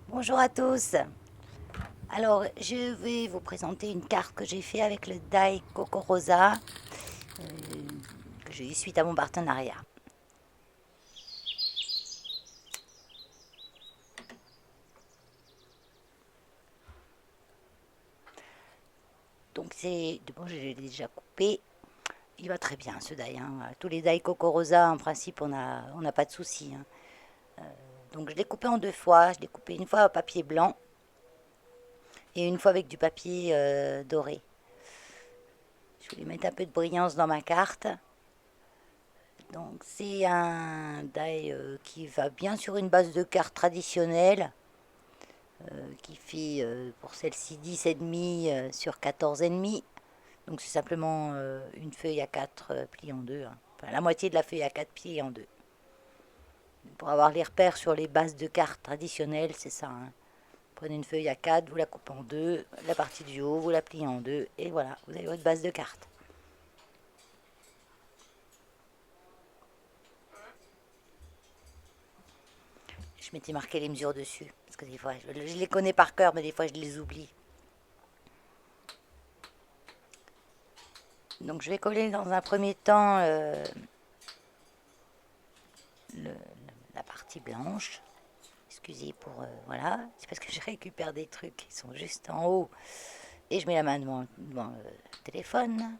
Bonjour à tous. Alors, je vais vous présenter une carte que j'ai fait avec le die Coco Rosa, que j'ai eu suite à mon partenariat. Donc, bon, je l'ai déjà coupé. Il va très bien ce die, hein. Tous les die Coco Rosa, en principe, on n'a pas de souci, hein. Donc, je l'ai coupé en deux fois. Je l'ai coupé une fois au papier blanc et une fois avec du papier doré. Je voulais mettre un peu de brillance dans ma carte. Donc, c'est un die qui va bien sur une base de carte traditionnelle. Qui fait pour celle-ci 10,5 sur 14,5. Donc c'est simplement une feuille à 4 pliée en deux, hein. Enfin, la moitié de la feuille à 4 pliée en deux. Pour avoir les repères sur les bases de cartes traditionnelles, c'est ça, hein. Prenez une feuille à 4, vous la coupez en deux, la partie du haut, vous la pliez en deux, et voilà, vous avez votre base de cartes. Je m'étais marqué les mesures dessus, parce que des fois, je les connais par cœur, mais des fois, je les oublie. Donc je vais coller dans un premier temps le, la partie blanche. Excusez pour... voilà, c'est parce que je récupère des trucs qui sont juste en haut. Et je mets la main devant le téléphone.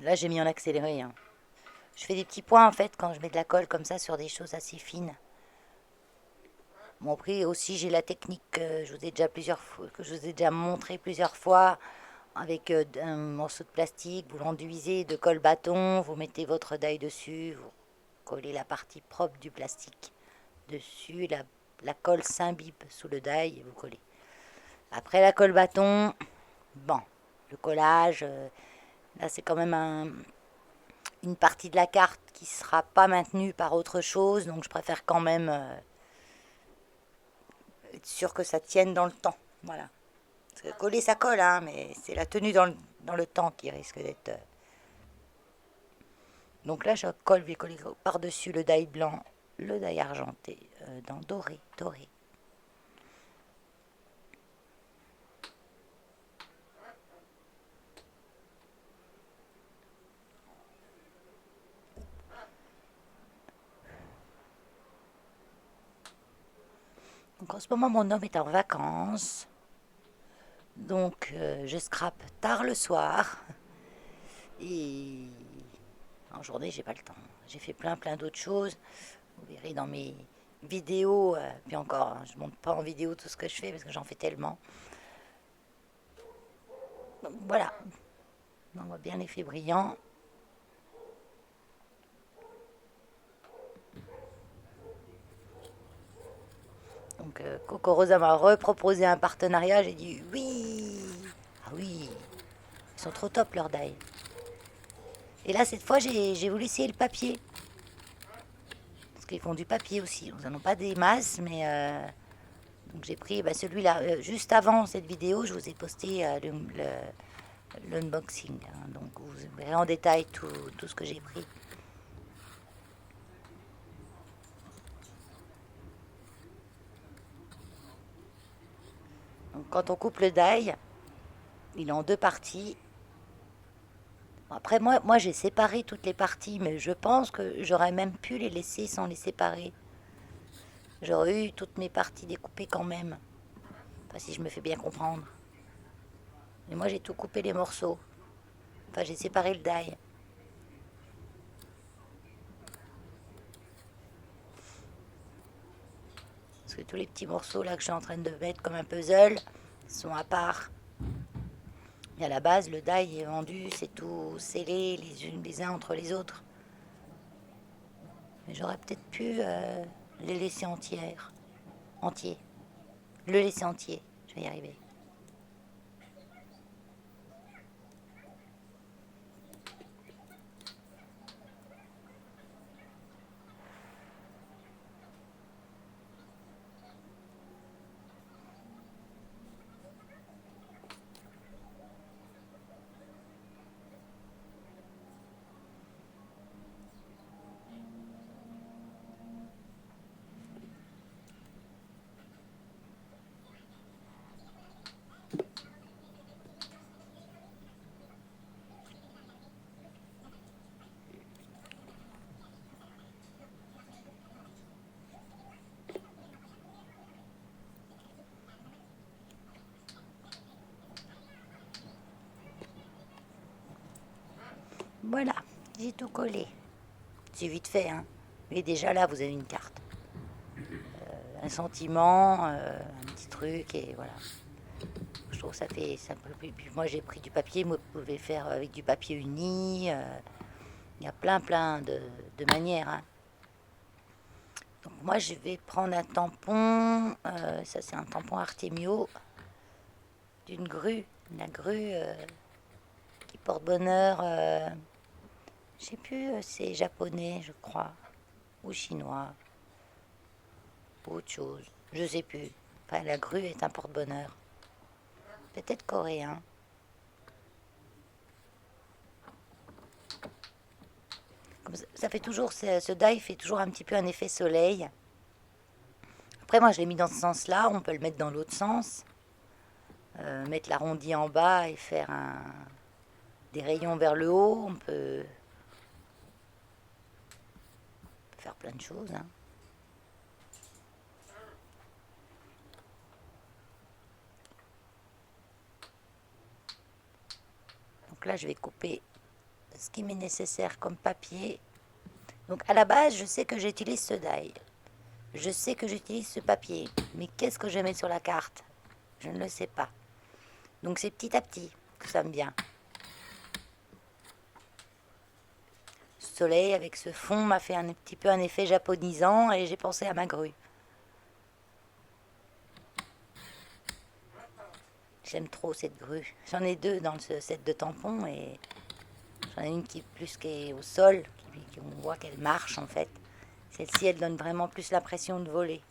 Là, j'ai mis en accéléré, hein. Je fais des petits points, en fait, quand je mets de la colle comme ça sur des choses assez fines. Bon, après, aussi, j'ai la technique que je vous ai déjà que je vous ai déjà montré plusieurs fois. Avec un morceau de plastique, vous l'enduisez de colle bâton, vous mettez votre die dessus, vous collez la partie propre du plastique dessus, la colle s'imbibe sous le die et vous collez. Après la colle bâton, bon, le collage, là c'est quand même une partie de la carte qui ne sera pas maintenue par autre chose, donc je préfère quand même être sûr que ça tienne dans le temps. Voilà. Parce que coller ça colle, hein, mais c'est la tenue dans le temps qui risque d'être. Donc là, je vais coller par-dessus le die blanc, le die argenté, dans doré, doré. Donc en ce moment, mon homme est en vacances. Donc je scrape tard le soir. Et en journée, j'ai pas le temps. J'ai fait plein d'autres choses. Vous verrez dans mes vidéos. Puis encore, hein, je montre pas en vidéo tout ce que je fais parce que j'en fais tellement. Donc voilà. On voit bien l'effet brillant. Donc Coco Rosa m'a reproposé un partenariat. J'ai dit oui. Ah oui. Ils sont trop top leurs die. Et là, cette fois, j'ai voulu essayer le papier. Parce qu'ils font du papier aussi. Ils n'en ont pas des masses, mais donc j'ai pris celui-là. Juste avant cette vidéo, je vous ai posté l'unboxing, hein. Donc vous verrez en détail tout ce que j'ai pris. Donc quand on coupe le die, il est en deux parties. Après, moi j'ai séparé toutes les parties, mais je pense que j'aurais même pu les laisser sans les séparer. J'aurais eu toutes mes parties découpées quand même. Enfin, si je me fais bien comprendre. Mais moi j'ai tout coupé les morceaux. Enfin, j'ai séparé le die. Parce que tous les petits morceaux là que je suis en train de mettre comme un puzzle sont à part. Et à la base, le die est vendu, c'est tout scellé les uns entre les autres. Mais j'aurais peut-être pu les laisser entières. Entiers. Le laisser entier. Je vais y arriver. Voilà, j'ai tout collé. C'est vite fait, hein. Mais déjà là, vous avez une carte. Un sentiment, un petit truc, et voilà. Je trouve que ça fait. Ça peut, puis moi, j'ai pris du papier, moi, vous pouvez faire avec du papier uni. Il y a plein de manières, hein. Donc, moi, je vais prendre un tampon. Ça, c'est un tampon Artemio d'une grue. La grue qui porte bonheur. Je sais plus, c'est japonais, je crois, ou chinois, ou autre chose. Je sais plus. Enfin, la grue est un porte-bonheur. Peut-être coréen. Comme ça fait toujours, ce die fait toujours un petit peu un effet soleil. Après, moi, je l'ai mis dans ce sens-là. On peut le mettre dans l'autre sens. Mettre l'arrondi en bas et faire des rayons vers le haut. On peut faire plein de choses, hein. Donc là, je vais couper ce qui m'est nécessaire comme papier. Donc à la base, je sais que j'utilise ce die. Je sais que j'utilise ce papier. Mais qu'est-ce que je mets sur la carte? Je ne le sais pas. Donc c'est petit à petit que ça me vient. Ce soleil avec ce fond m'a fait un petit peu un effet japonisant et j'ai pensé à ma grue. J'aime trop cette grue. J'en ai deux dans ce set de tampons et j'en ai une qui est au sol, on voit qu'elle marche en fait. Celle-ci, elle donne vraiment plus l'impression de voler.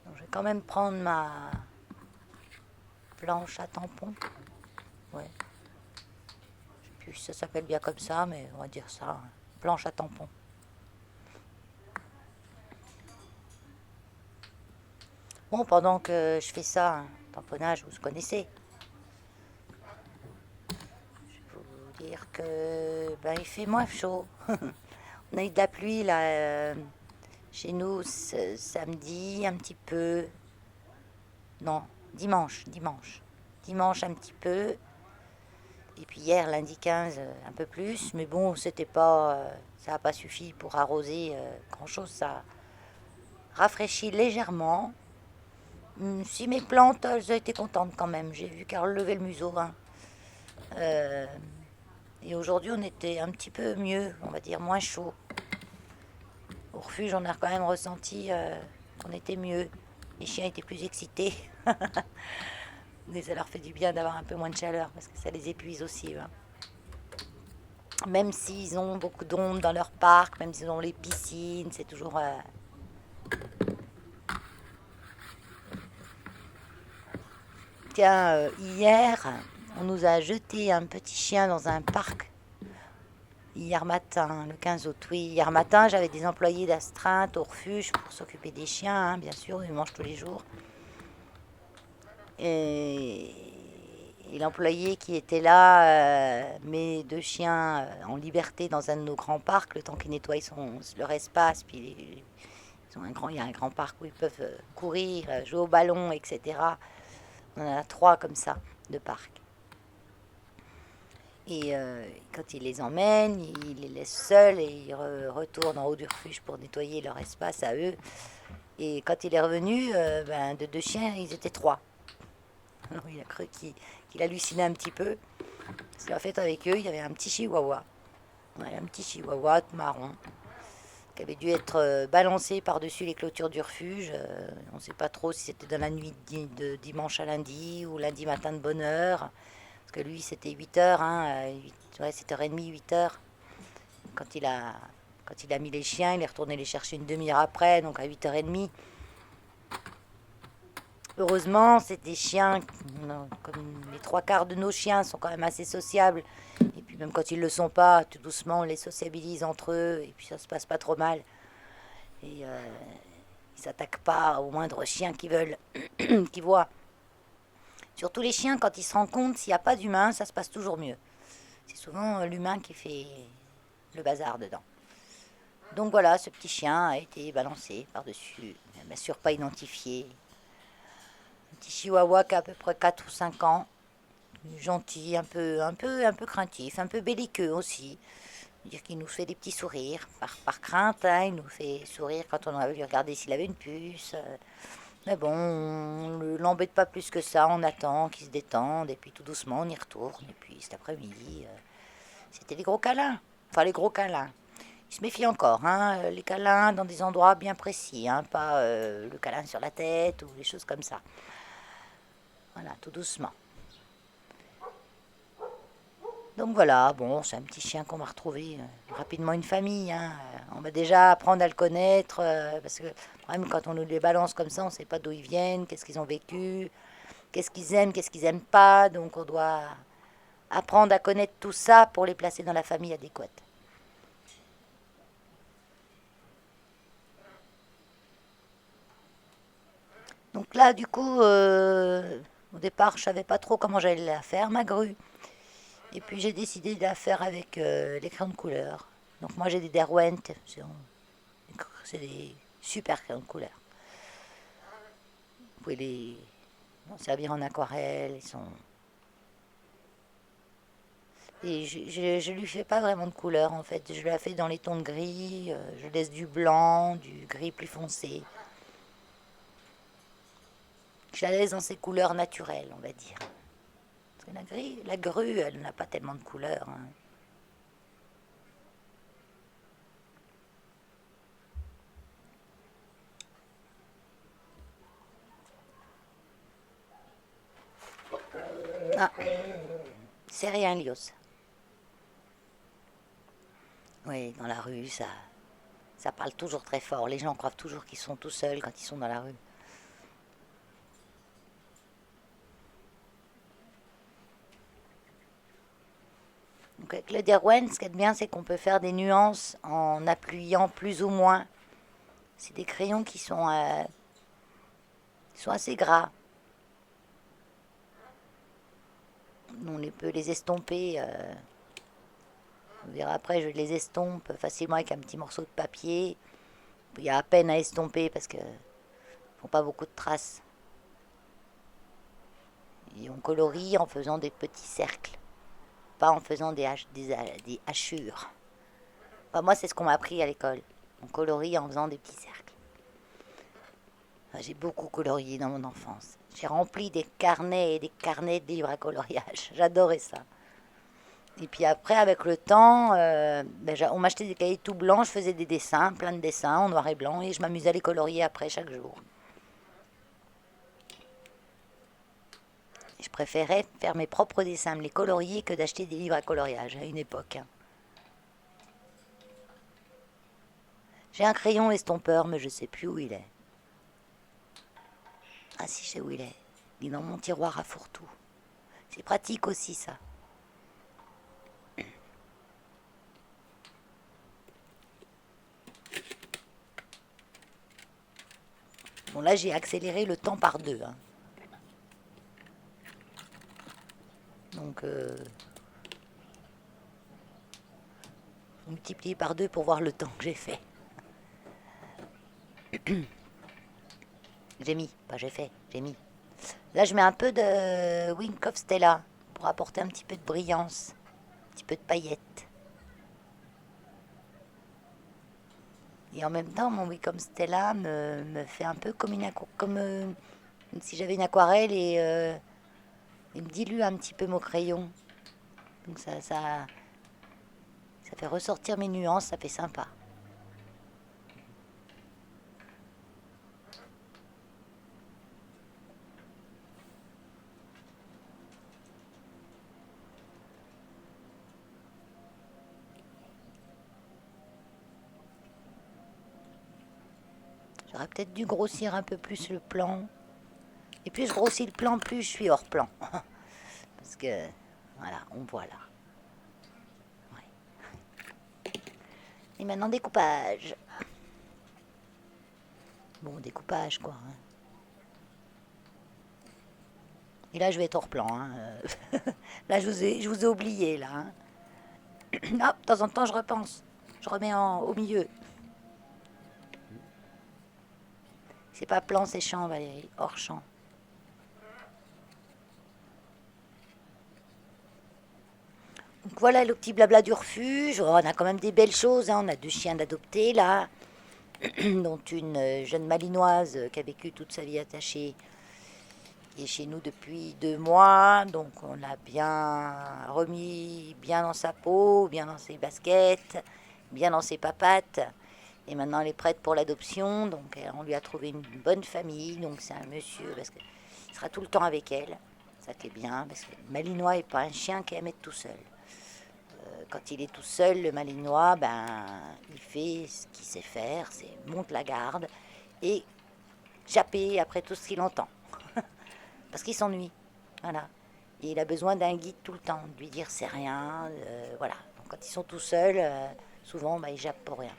Donc, je vais quand même prendre ma planche à tampons. Ouais. Je sais plus si ça s'appelle bien comme ça, mais on va dire ça, hein. Planche à tampons. Bon, pendant que je fais ça, hein, tamponnage, vous connaissez. Je vais vous dire que ben, il fait moins chaud. On a eu de la pluie là, chez nous samedi un petit peu. Non, dimanche. Dimanche un petit peu. Et puis hier, lundi 15, un peu plus. Mais bon, c'était pas, ça n'a pas suffi pour arroser grand-chose. Ça rafraîchit légèrement. Si mes plantes, elles ont été contentes quand même. J'ai vu qu'elle relevait le museau, hein. Euh, et aujourd'hui, on était un petit peu mieux, on va dire moins chaud. Au refuge, on a quand même ressenti qu'on était mieux. Les chiens étaient plus excités. Mais ça leur fait du bien d'avoir un peu moins de chaleur parce que ça les épuise aussi, hein. Même s'ils ont beaucoup d'ombre dans leur parc, même s'ils ont les piscines, c'est toujours. Tiens, hier, on nous a jeté un petit chien dans un parc. Hier matin, le 15 août, oui. Hier matin, j'avais des employés d'astreinte au refuge pour s'occuper des chiens, hein, bien sûr, ils mangent tous les jours. Et, et l'employé qui était là met deux chiens en liberté dans un de nos grands parcs, le temps qu'ils nettoient leur espace. Puis il y a un grand parc où ils peuvent courir, jouer au ballon, etc. On en a trois comme ça, de parcs. Et quand il les emmène, il les laisse seuls et il retourne en haut du refuge pour nettoyer leur espace à eux. Et quand il est revenu, ben, de deux chiens, ils étaient trois. Alors il a cru qu'il hallucinait un petit peu. Parce qu'en fait, avec eux, il y avait un petit chihuahua. Ouais, un petit chihuahua tout marron qui avait dû être balancé par-dessus les clôtures du refuge. On ne sait pas trop si c'était dans la nuit de dimanche à lundi ou lundi matin de bonne heure. Parce que lui, c'était 8 heures, hein, 8, ouais, 7h30, 8 heures. Quand il, a, quand il a mis les chiens, il est retourné les chercher une demi-heure après, donc à 8h30. Heureusement, c'est des chiens, comme les trois quarts de nos chiens sont quand même assez sociables. Et puis même quand ils ne le sont pas, tout doucement, on les sociabilise entre eux. Et puis ça se passe pas trop mal. Et ils s'attaquent pas aux moindres chiens qui veulent, qui voient. Surtout les chiens, quand ils se rendent compte, s'il n'y a pas d'humain, ça se passe toujours mieux. C'est souvent l'humain qui fait le bazar dedans. Donc voilà, ce petit chien a été balancé par-dessus, bien sûr pas identifié. Un petit chihuahua qui a à peu près 4 ou 5 ans, gentil, un peu craintif, un peu belliqueux aussi. Dire qu'il nous fait des petits sourires, par crainte, hein, il nous fait sourire quand on a lui regarder s'il avait une puce. Mais bon, on ne l'embête pas plus que ça, on attend qu'il se détende, et puis tout doucement on y retourne. Et puis cet après-midi, c'était les gros câlins. Enfin, les gros câlins. Il se méfie encore, hein, les câlins dans des endroits bien précis, hein, pas le câlin sur la tête ou des choses comme ça. Voilà, tout doucement. Donc voilà, bon, c'est un petit chien qu'on va retrouver rapidement une famille, hein. On va déjà apprendre à le connaître, parce que même quand on nous les balance comme ça, on ne sait pas d'où ils viennent, qu'est-ce qu'ils ont vécu, qu'est-ce qu'ils aiment pas. Donc on doit apprendre à connaître tout ça pour les placer dans la famille adéquate. Donc là, du coup, au départ, je savais pas trop comment j'allais la faire, ma grue. Et puis j'ai décidé de la faire avec les crayons de couleur. Donc moi j'ai des Derwent, c'est des super crayons de couleur. Vous pouvez les en servir en aquarelle, ils sont... Et je lui fais pas vraiment de couleur en fait, je la fais dans les tons de gris, je laisse du blanc, du gris plus foncé. Je la laisse dans ses couleurs naturelles, on va dire. Parce que la grue, elle n'a pas tellement de couleurs, hein. Ah, c'est rien, Lios. Oui, dans la rue, ça parle toujours très fort. Les gens croient toujours qu'ils sont tout seuls quand ils sont dans la rue. Donc avec le Derwent, ce qui est bien, c'est qu'on peut faire des nuances en appuyant plus ou moins. C'est des crayons qui sont assez gras. On peut les estomper. On verra après, je les estompe facilement avec un petit morceau de papier. Il y a à peine à estomper parce que font pas beaucoup de traces. Et on colorie en faisant des petits cercles, pas en faisant des hachures. Enfin, moi, c'est ce qu'on m'a appris à l'école. On colorie en faisant des petits cercles. Enfin, j'ai beaucoup colorié dans mon enfance. J'ai rempli des carnets et des carnets de livres à coloriage. J'adorais ça. Et puis après, avec le temps, on m'achetait des cahiers tout blancs, je faisais des dessins, plein de dessins en noir et blanc, et je m'amusais à les colorier après chaque jour. Je préférais faire mes propres dessins, me les colorier, que d'acheter des livres à coloriage à une époque, hein. J'ai un crayon estompeur, mais je sais plus où il est. Ah si, je sais où il est. Il est dans mon tiroir à fourre-tout. C'est pratique aussi, ça. Bon, là, j'ai accéléré le temps par deux, hein. Donc, multiplier par deux pour voir le temps que j'ai fait. J'ai mis, pas j'ai fait, j'ai mis. Là, je mets un peu de Wink of Stella pour apporter un petit peu de brillance, un petit peu de paillettes. Et en même temps, mon Wink of Stella me fait un peu comme si j'avais une aquarelle et il me dilue un petit peu mon crayon. Donc ça fait ressortir mes nuances, ça fait sympa. J'aurais peut-être dû grossir un peu plus le plan. Et plus je grossis le plan, plus je suis hors plan. Parce que, voilà, on voit là. Ouais. Et maintenant, découpage. Bon, découpage, quoi, hein. Et là, je vais être hors plan, hein. Là, je vous ai oublié, là, hein. Ah, de temps en temps, je repense. Je remets au milieu. C'est pas plan, c'est champ, Valérie, hors champ. Donc voilà le petit blabla du refuge. Oh, on a quand même des belles choses, hein. On a 2 chiens d'adopter là, dont une jeune malinoise qui a vécu toute sa vie attachée, qui est chez nous depuis 2 mois. Donc on l'a bien remis bien dans sa peau, bien dans ses baskets, bien dans ses papates. Et maintenant elle est prête pour l'adoption. Donc on lui a trouvé une bonne famille. Donc c'est un monsieur, parce qu'il sera tout le temps avec elle. Ça qui est bien, parce que le malinois n'est pas un chien qui aime être tout seul. Quand il est tout seul, le malinois, ben, il fait ce qu'il sait faire, c'est monte la garde et japper après tout ce qu'il entend. Parce qu'il s'ennuie. Voilà. Et il a besoin d'un guide tout le temps, de lui dire c'est rien. Voilà. Donc, quand ils sont tout seuls, souvent, ben, ils jappent pour rien.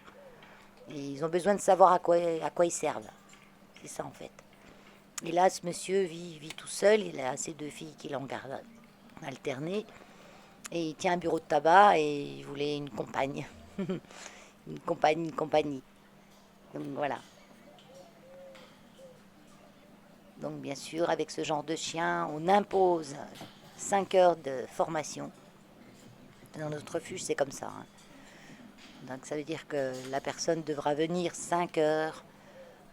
Et ils ont besoin de savoir à quoi ils servent. C'est ça en fait. Et là, ce monsieur vit tout seul. Il a ses 2 filles qui l'en gardent alternées. Et il tient un bureau de tabac et il voulait une compagne. Une compagnie. Donc voilà. Donc bien sûr, avec ce genre de chien, on impose 5 heures de formation. Dans notre refuge, c'est comme ça, hein. Donc ça veut dire que la personne devra venir 5 heures.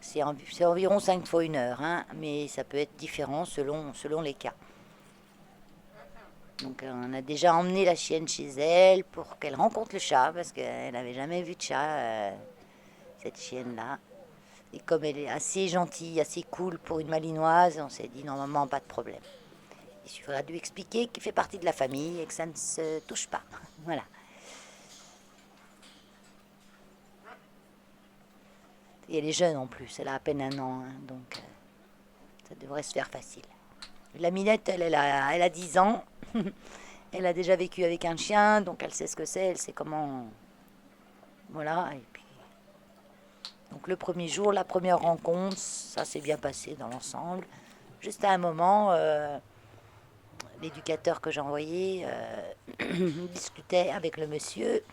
C'est environ 5 fois 1 heure, hein, mais ça peut être différent selon les cas. Donc on a déjà emmené la chienne chez elle pour qu'elle rencontre le chat, parce qu'elle n'avait jamais vu de chat, cette chienne-là. Et comme elle est assez gentille, assez cool pour une malinoise, on s'est dit normalement pas de problème. Il suffira de lui expliquer qu'il fait partie de la famille et que ça ne se touche pas. Voilà. Et elle est jeune en plus, elle a à peine 1 an, hein, donc ça devrait se faire facile. La Minette, elle a 10 ans. Elle a déjà vécu avec un chien, donc elle sait ce que c'est, elle sait comment. Voilà, et puis. Donc le premier jour, la première rencontre, ça s'est bien passé dans l'ensemble. Juste à un moment, l'éducateur que j'ai envoyé discutait avec le monsieur.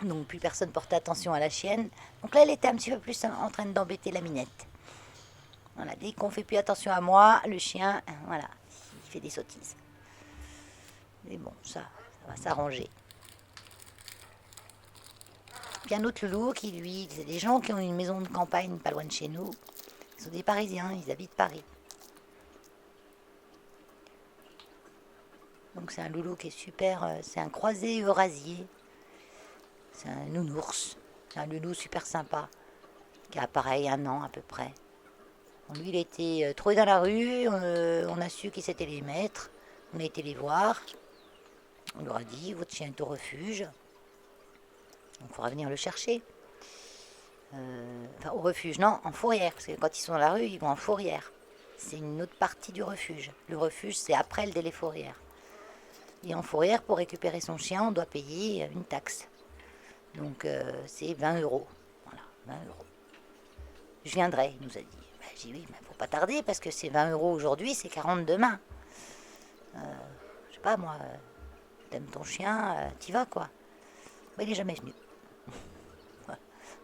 Donc plus personne portait attention à la chienne. Donc là, elle était un petit peu plus en train d'embêter la Minette. Voilà, dès qu'on fait plus attention à moi, le chien, voilà, il fait des sottises. Mais bon, ça va s'arranger. Puis un autre loulou qui, lui, c'est des gens qui ont une maison de campagne pas loin de chez nous. Ce sont des Parisiens, ils habitent Paris. Donc c'est un loulou qui est super, c'est un croisé eurasier. C'est un nounours, c'est un loulou super sympa, qui a pareil 1 an à peu près. Bon, lui, il a été trouvé dans la rue, on a su qui c'était les maîtres, on a été les voir. On leur a dit, votre chien est au refuge, donc il faudra venir le chercher. Enfin, au refuge, non, en fourrière, parce que quand ils sont dans la rue, ils vont en fourrière. C'est une autre partie du refuge. Le refuge, c'est après le délai fourrière. Et en fourrière, pour récupérer son chien, on doit payer une taxe. Donc c'est 20 euros. Voilà, 20 euros. Je viendrai, il nous a dit. Ben, j'ai dit oui, mais faut pas tarder, parce que c'est 20 euros aujourd'hui, c'est 40 demain. Je sais pas, moi, t'aimes ton chien, t'y vas, quoi. Ben, il est jamais venu.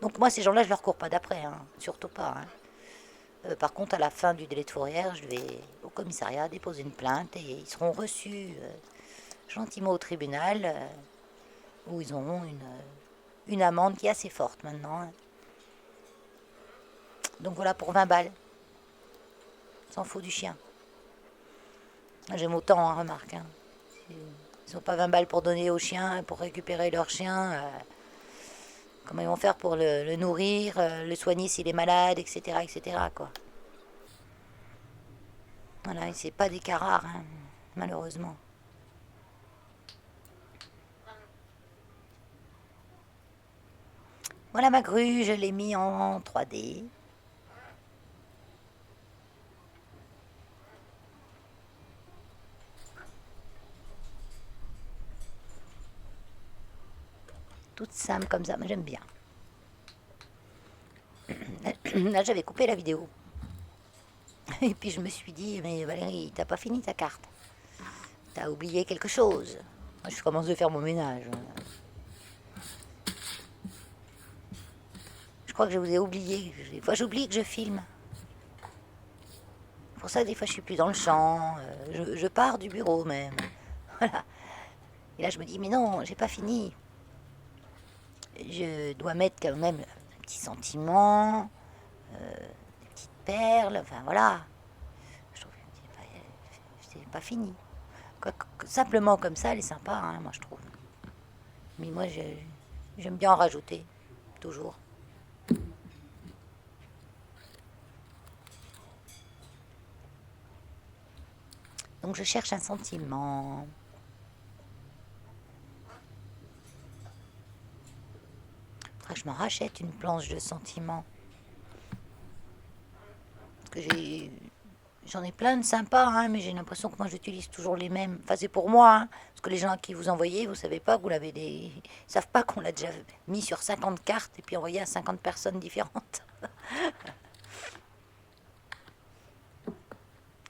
Donc moi, ces gens-là, je leur cours pas d'après, hein. Surtout pas, hein. Par contre, à la fin du délai de fourrière, je vais au commissariat déposer une plainte et ils seront reçus gentiment au tribunal où ils auront une amende qui est assez forte maintenant, hein. Donc voilà pour 20 balles. S'en fout du chien. J'aime autant, hein, remarque, hein. Ils n'ont pas 20 balles pour donner aux chiens, pour récupérer leur chien. Comment ils vont faire pour le nourrir, le soigner s'il est malade, etc., etc., quoi. Voilà, c'est pas des cas rares, hein, malheureusement. Voilà ma grue, je l'ai mis en 3D. Toute simple comme ça, mais j'aime bien. Là, j'avais coupé la vidéo. Et puis je me suis dit, mais Valérie, t'as pas fini ta carte. T'as oublié quelque chose. Moi, je commence de faire mon ménage. Je crois que je vous ai oublié. Des fois, j'oublie que je filme. pour ça, des fois, je suis plus dans le champ. Je pars du bureau même. Voilà. Et là, je me dis, mais non, j'ai pas fini. Je dois mettre quand même un petit sentiment, des petites perles, enfin voilà. Je trouve que c'est pas fini. Simplement comme ça, elle est sympa, hein, moi je trouve. Mais moi, j'aime bien en rajouter, toujours. Donc je cherche un sentiment. Faudrait que je m'en rachète une planche de sentiments. Parce que j'en ai plein de sympas, hein, mais j'ai l'impression que moi j'utilise toujours les mêmes. Enfin, c'est pour moi, hein, parce que les gens à qui vous envoyez, vous savez pas que vous l'avez des. Ils savent pas qu'on l'a déjà mis sur 50 cartes et puis envoyé à 50 personnes différentes.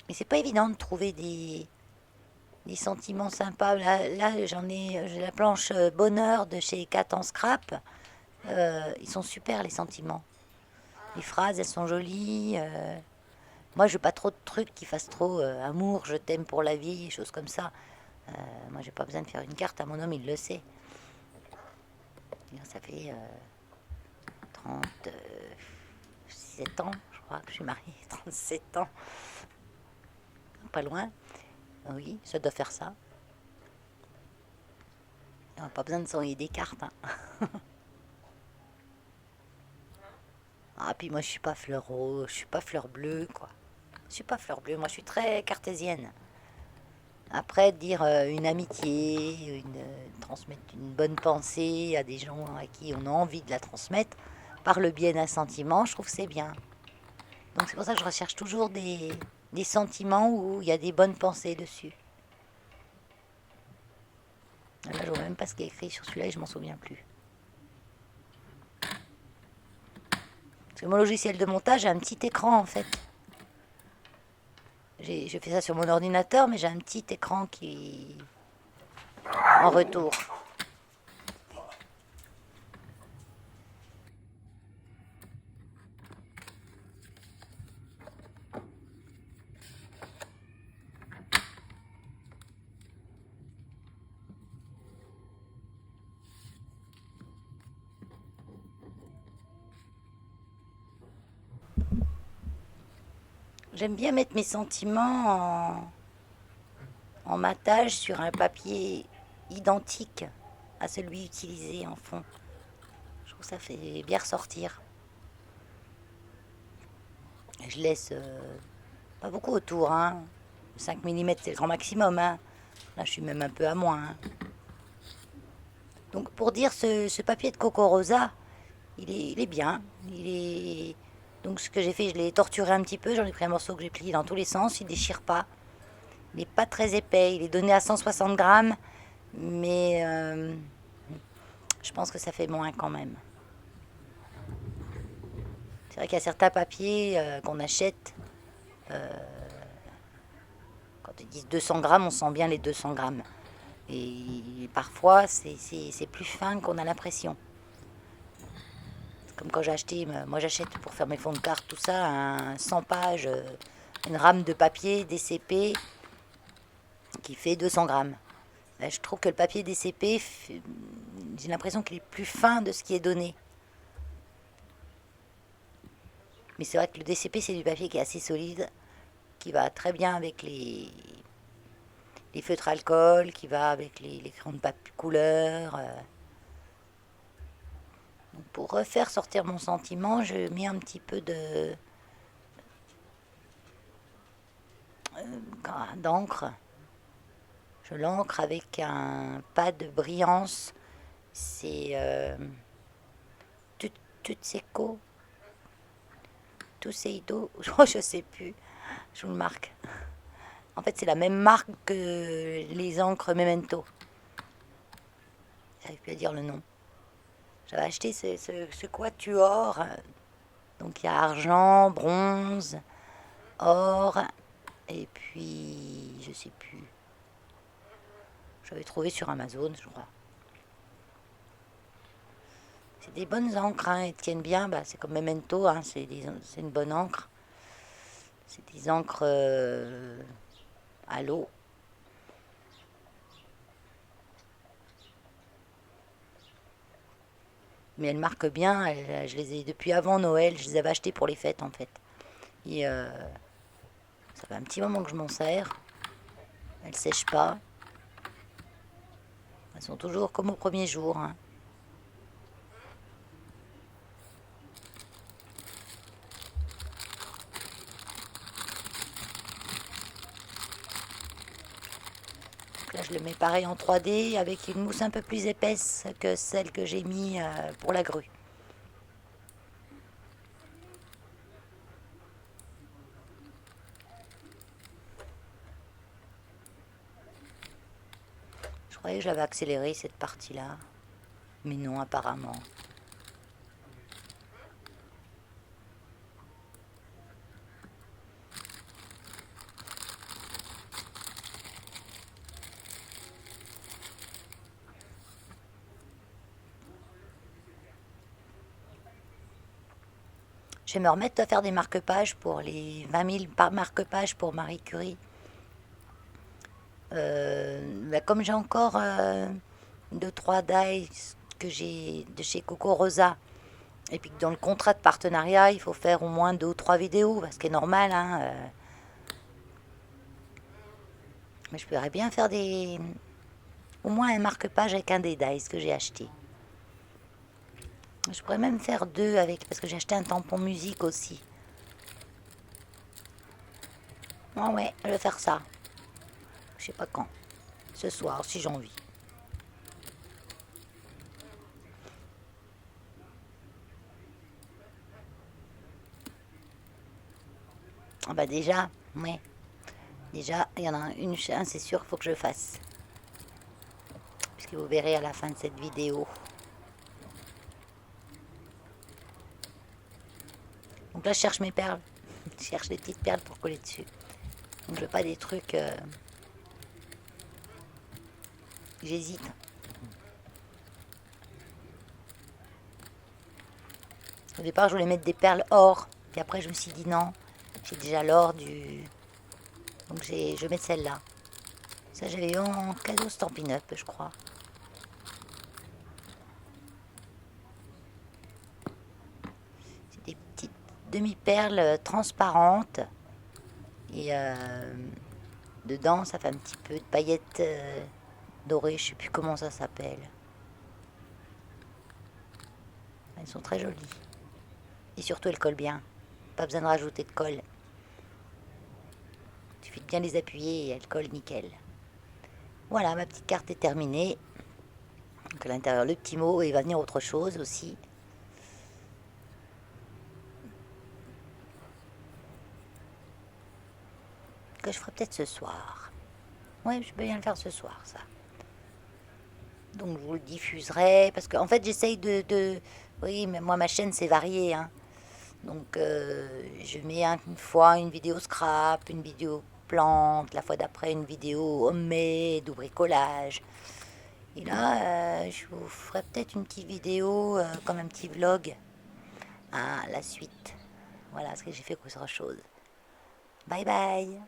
Mais c'est pas évident de trouver des sentiments sympas. Là j'ai la planche bonheur de chez Cat en Scrap. Ils sont super les sentiments. Les phrases, elles sont jolies. Moi, je veux pas trop de trucs qui fassent trop amour, je t'aime pour la vie, choses comme ça. Moi, j'ai pas besoin de faire une carte à mon homme, il le sait. Ça fait 37 ans, je crois que je suis mariée, 37 ans. Pas loin. Oui, ça doit faire ça. On n'a pas besoin de s'envoyer des cartes. Hein. Ah, puis moi, je suis pas fleur rose, je suis pas fleur bleue, quoi. Je suis pas fleur bleue, moi, je suis très cartésienne. Après, dire une amitié, transmettre une bonne pensée à des gens à qui on a envie de la transmettre, par le biais d'un sentiment, je trouve que c'est bien. Donc c'est pour ça que je recherche toujours des sentiments où il y a des bonnes pensées dessus. Là, je vois même pas ce qui est écrit sur celui-là et je m'en souviens plus. Parce que mon logiciel de montage a un petit écran en fait. Je fais ça sur mon ordinateur, mais j'ai un petit écran qui en retour. J'aime bien mettre mes sentiments en matage sur un papier identique à celui utilisé en fond. Je trouve que ça fait bien ressortir. Je laisse pas beaucoup autour, hein. 5 mm c'est le grand maximum, hein. Là je suis même un peu à moins. Hein. Donc pour dire ce papier de Coco Rosa, il est bien. Donc ce que j'ai fait, je l'ai torturé un petit peu, j'en ai pris un morceau que j'ai plié dans tous les sens, il déchire pas. Il n'est pas très épais, il est donné à 160 grammes, mais je pense que ça fait moins quand même. C'est vrai qu'il y a certains papiers qu'on achète, quand ils disent 200 grammes, on sent bien les 200 grammes. Et parfois, c'est plus fin qu'on a l'impression. Comme quand j'ai acheté, moi j'achète pour faire mes fonds de carte, tout ça, un 100 pages, une rame de papier DCP qui fait 200 grammes. Ben, je trouve que le papier DCP, j'ai l'impression qu'il est plus fin de ce qui est donné. Mais c'est vrai que le DCP, c'est du papier qui est assez solide, qui va très bien avec les feutres alcool, qui va avec les crayons de papier couleur. Pour refaire sortir mon sentiment, je mets un petit peu d'encre. Je l'encre avec un pad de brillance. C'est Tutseco, Tuseido, je sais plus. Je vous le marque. En fait, c'est la même marque que les encres Memento. J'arrive plus à dire le nom. J'avais acheté ce quatuor. Donc il y a argent, bronze, or, et puis je sais plus. J'avais trouvé sur Amazon, je crois. C'est des bonnes encres, hein, elles tiennent bien. Bah, c'est comme Memento, hein, c'est une bonne encre. C'est des encres à l'eau. Mais elles marquent bien. Je les ai depuis avant Noël. Je les avais achetées pour les fêtes en fait. Et ça fait un petit moment que je m'en sers. Elles sèchent pas. Elles sont toujours comme au premier jour, hein. Donc là, je le mets pareil en 3D avec une mousse un peu plus épaisse que celle que j'ai mis pour la grue. Je croyais que j'avais accéléré cette partie-là. Mais non, apparemment. Je vais me remettre à faire des marque-pages pour les 20 000 marque-pages pour Marie Curie. Comme j'ai encore 2-3 dies que j'ai de chez Coco Rosa, et puis que dans le contrat de partenariat, il faut faire au moins 2 ou 3 vidéos, ce qui est normal, hein. Mais je pourrais bien faire au moins un marque-page avec un des dies que j'ai acheté. Je pourrais même faire 2 avec, parce que j'ai acheté un tampon musique aussi. Ah ouais, je vais faire ça. Je sais pas quand. Ce soir, si j'ai envie. Ah bah déjà, ouais. Déjà, il y en a un, c'est sûr qu'il faut que je fasse. Puisque vous verrez à la fin de cette vidéo. Donc là, je cherche mes perles. Je cherche les petites perles pour coller dessus. Donc je veux pas des trucs... J'hésite. Au départ, je voulais mettre des perles or. Puis après, je me suis dit non. J'ai déjà l'or du... Donc je vais mettre celle-là. Ça, j'avais eu en cadeau Stampin' Up, je crois. C'est des petites demi-perles transparentes. Et dedans, ça fait un petit peu de paillettes dorées. Je sais plus comment ça s'appelle. Elles sont très jolies. Et surtout, elles collent bien. Pas besoin de rajouter de colle. Il suffit de bien les appuyer et elles collent nickel. Voilà, ma petite carte est terminée. Donc à l'intérieur, le petit mot, et il va venir autre chose aussi. Que je ferai peut-être ce soir. Ouais, je peux bien le faire ce soir, ça. Donc je vous le diffuserai. Parce qu'en fait, j'essaye Oui, mais moi, ma chaîne, c'est varié, hein. Donc je mets une fois une vidéo scrap, une vidéo plante, la fois d'après une vidéo homemade ou bricolage. Et là, je vous ferai peut-être une petite vidéo comme un petit vlog à la suite. Voilà ce que j'ai fait autre chose. Bye bye.